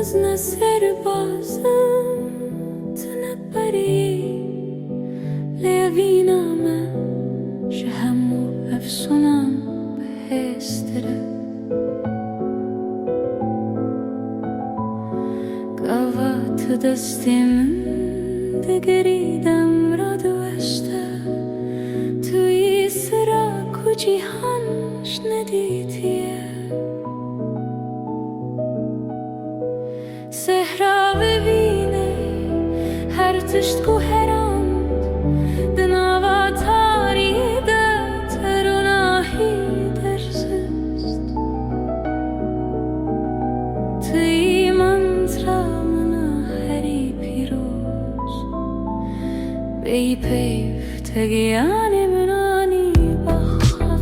از نسر بازم تنبری لیوینامه شهمو افسونم بهستره قوات دستیم دگریدم را دوشته توی سراک و جیهانش ندیدیه سهرا ببینه هر تشت کوهراند دناوا تاریده تروناهی درزست توی منترا منا هری پیروز بی پیف تگیانی منانی بخوا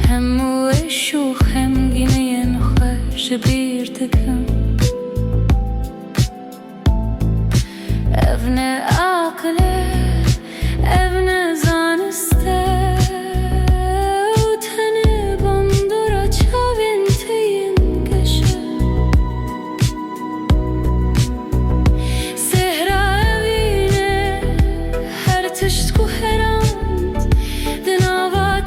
همو شوخ همگینه نخوش بیر تکم ابن عقله ابن زانسته و تنه بندورا چاوین تین گشه سهرا بینه هر تشت کوهراند دناوا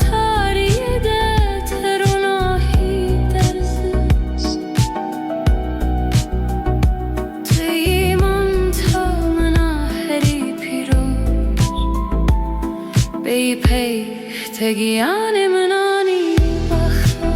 بی پیف تگیان منانی بخوا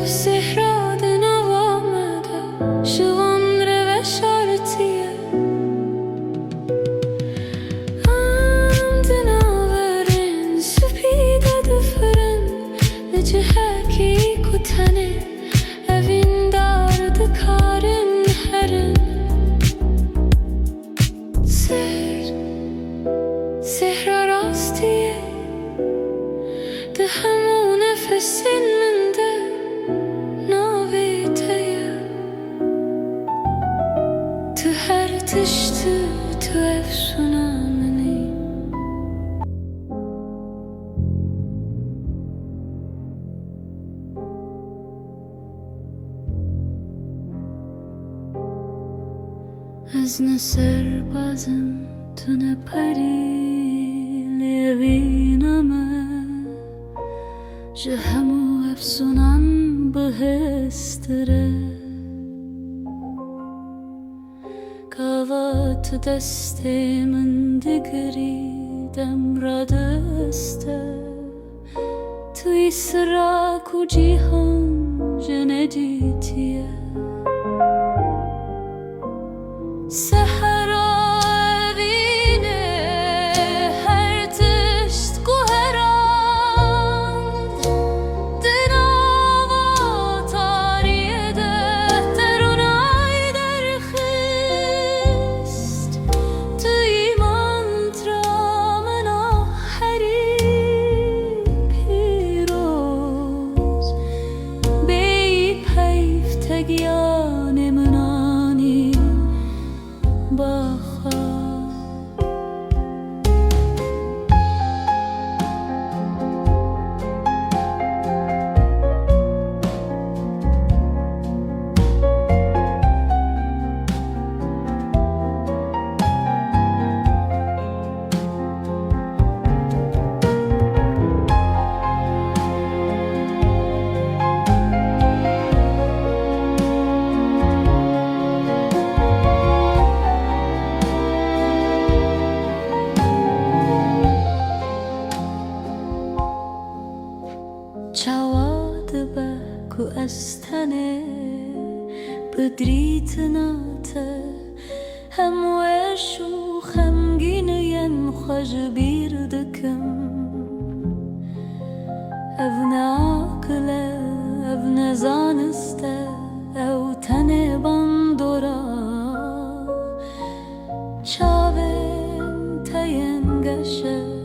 سهرا دنو آمده شوان رو شارتیه دناورن سپیده دفرن نجه هکی کتنه اوین دار دکارن هرن سهرا راستیه ده همو نفسین منده تو هر تشت تو افسونامنی از نسر بازم تو نپری لیوینامه جه همو افسونم بهستره قوات دست من دگریدم را دسته توی سراک و جیهان جندیتیه سهرا بینه هر تشت کوهراند دناوا تاریده ترونای درخست توی منترا منا هری پیروز بی پیف تگیان منانی بخوا دبه کو استنه بدریتناته هم وشو خمگینین خوش بیردکم او ناکله او نزانسته او تنه باندورا چاوم تینگشه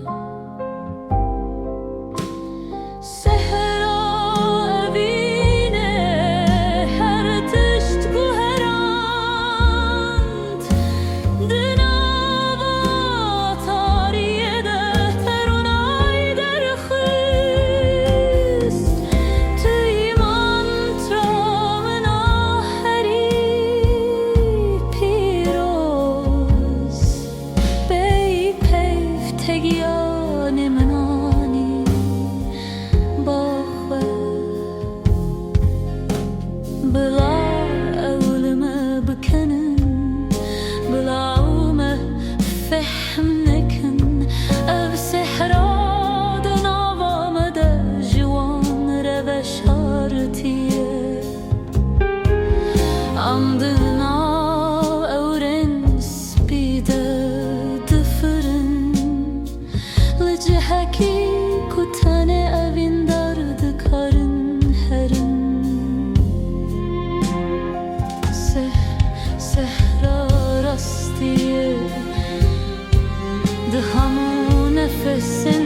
Andına öğrens bir de dıfırın Lıcıhaki kutane evin dardı karın herin Sehra rastiye Dıhamu nefesin